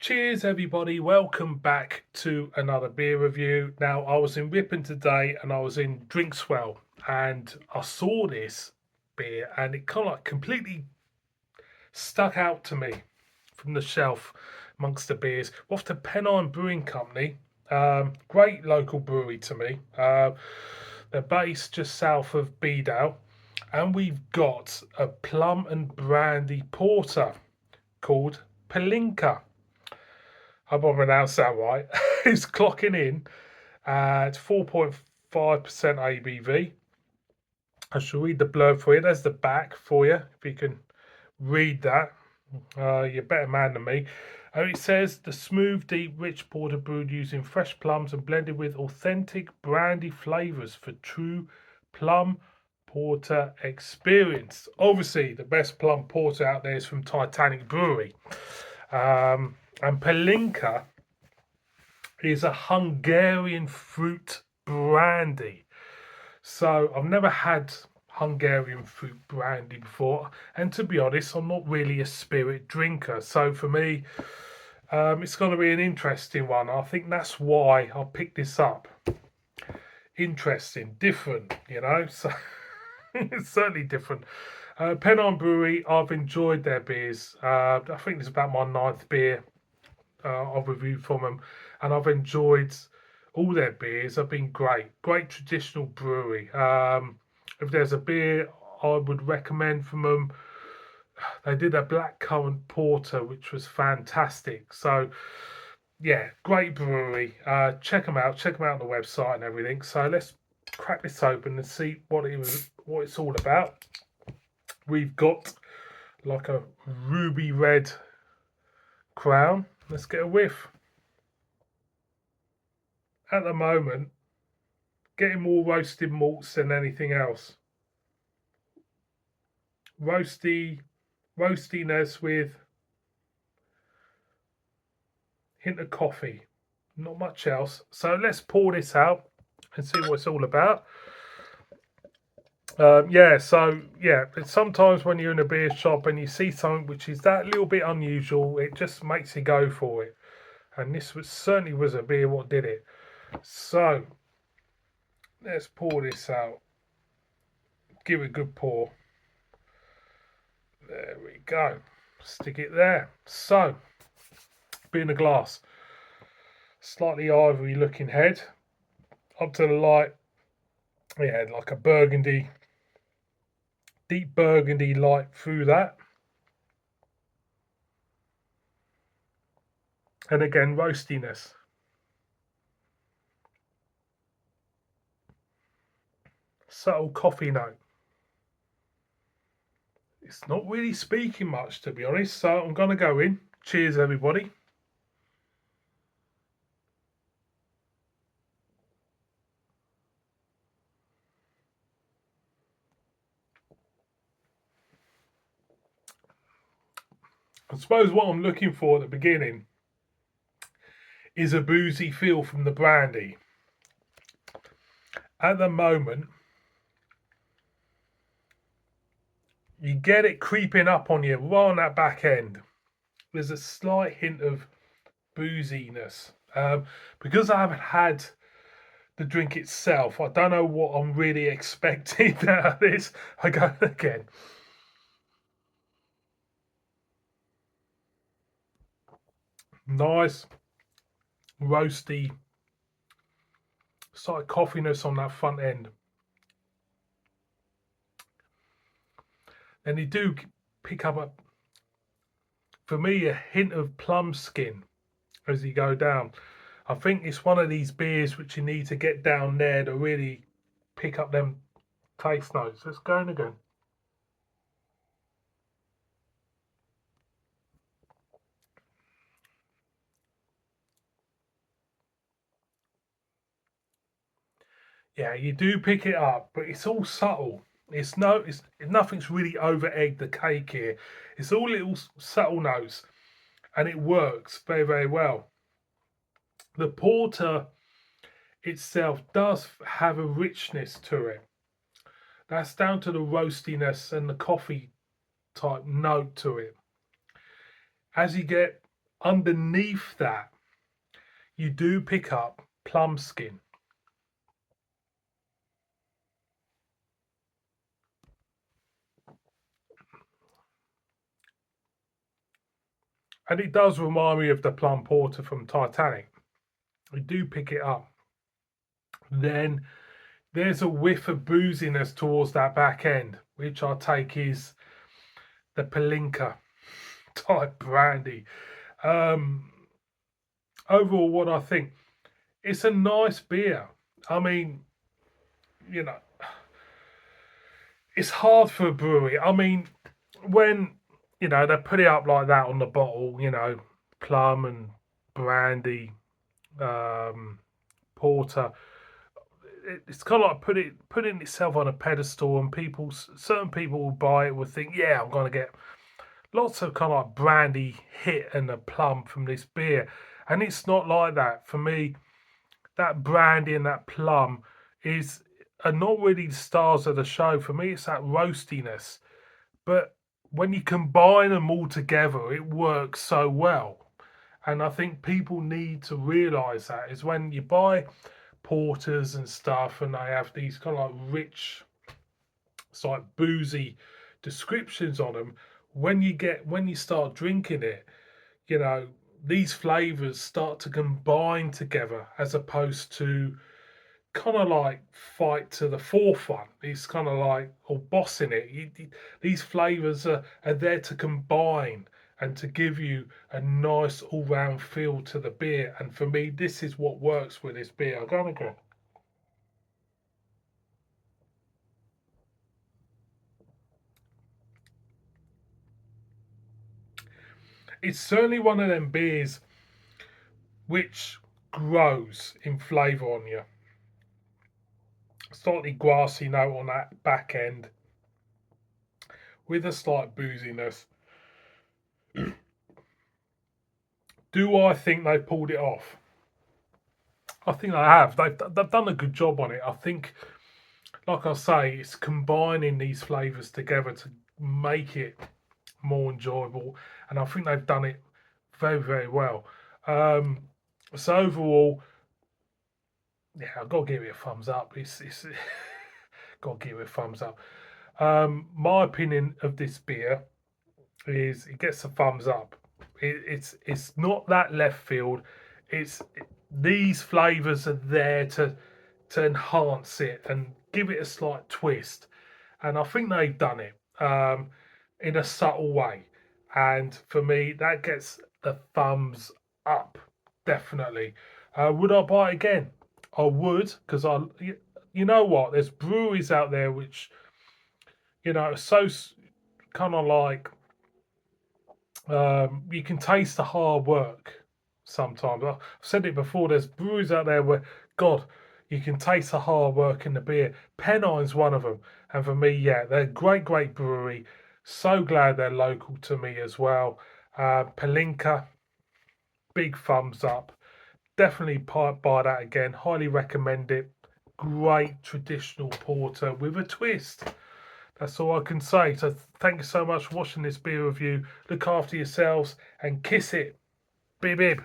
Cheers, everybody. Welcome back to another beer review. Now, I was in Ripon today and I was in Drinkswell and I saw this beer and it kind of like completely stuck out to me from the shelf amongst the beers. We're off to Pennine Brewing Company. Great local brewery to me. They're based just south of Bedale. And we've got a plum and brandy porter called Palinka. Hope I pronounced that right. It's clocking in at 4.5% ABV. I shall read the blurb for you. There's the back for you, if you can read that. You're a better man than me. It says the smooth, deep, rich porter brewed using fresh plums and blended with authentic brandy flavours for true plum porter experience. Obviously, the best plum porter out there is from Titanic Brewery. And Palinka is a Hungarian fruit brandy. So I've never had Hungarian fruit brandy before, and to be honest, I'm not really a spirit drinker. So for me, it's going to be an interesting one. I think that's why I picked this up. Interesting, different, So it's certainly different. Pennine Brewery, I've enjoyed their beers. I think it's about my ninth beer I've reviewed from them, and I've enjoyed all their beers. Have been great traditional brewery. If there's a beer I would recommend from them, they did a blackcurrant porter which was fantastic. So yeah, great brewery. Check them out. Check them out on the website and everything. So let's crack this open and see what it's all about. We've got like a ruby red crown. Let's get a whiff. At the moment, getting more roasted malts than anything else. Roastiness with hint of coffee. Not much else. So let's pour this out and see what it's all about. Sometimes when you're in a beer shop and you see something which is that little bit unusual, it just makes you go for it. And this certainly was a beer what did it. So let's pour this out. Give it a good pour. There we go. Stick it there. So, being a glass. Slightly ivory looking head. Up to the light. Yeah, like a burgundy. Deep burgundy light through that. And again, roastiness. Subtle coffee note. It's not really speaking much, to be honest, so I'm going to go in. Cheers, everybody. I suppose what I'm looking for at the beginning is a boozy feel from the brandy. At the moment, you get it creeping up on you right on that back end. There's a slight hint of booziness. Because I haven't had the drink itself, I don't know what I'm really expecting out of this. I go again. Nice, roasty, slight coffiness on that front end. And you do pick up, for me, a hint of plum skin as you go down. I think it's one of these beers which you need to get down there to really pick up them taste notes. Let's go in again. Yeah, you do pick it up, but it's all subtle. It's nothing's really over egged the cake here. It's all little subtle notes, and it works very, very well. The porter itself does have a richness to it. That's down to the roastiness and the coffee type note to it. As you get underneath that, you do pick up plum skin. And it does remind me of the plum porter from Titanic. You do pick it up. Then there's a whiff of booziness towards that back end, which I take is the Palinka type brandy. Um, Overall, what I think, it's a nice beer. I mean, you know, it's hard for a brewery. I mean, when they put it up like that on the bottle, plum and brandy, um, porter. It's kind of like putting itself on a pedestal, and certain people will buy it, will think, yeah, I'm going to get lots of kind of like brandy hit and a plum from this beer, and it's not like that for me. That brandy and that plum are not really the stars of the show. For me, it's that roastiness. But when you combine them all together, it works so well. And I think people need to realise that is when you buy porters and stuff, and they have these kind of like rich, it's like boozy descriptions on them. When you start drinking it, you know these flavors start to combine together, as opposed to kind of like fight to the forefront. It's kind of like, or bossing it. These flavors are there to combine and to give you a nice all-round feel to the beer. And for me, this is what works with this beer. I'm gonna go. It's certainly one of them beers which grows in flavour on you. Slightly grassy note on that back end with a slight booziness. Do I think they pulled it off? I think they have. They've done a good job on it. I think, like I say, it's combining these flavours together to make it more enjoyable, and I think they've done it very, very well. Um, so overall, yeah, I've got to give it a thumbs up. It's got to give it a thumbs up. My opinion of this beer is it gets a thumbs up. It's not that left field. It's these flavours are there to enhance it and give it a slight twist, and I think they've done it in a subtle way. And for me, that gets the thumbs up, definitely. Would I buy it again? I would, because you know what? There's breweries out there which are so kind of like you can taste the hard work sometimes. I've said it before. There's breweries out there where, God, you can taste the hard work in the beer. Pennine's one of them, and for me, yeah, they're a great, great brewery. So glad they're local to me as well. Palinka, big thumbs up. Definitely buy that again. Highly recommend it. Great traditional porter with a twist. That's all I can say. So thank you so much for watching this beer review. Look after yourselves and kiss it. Bib bib.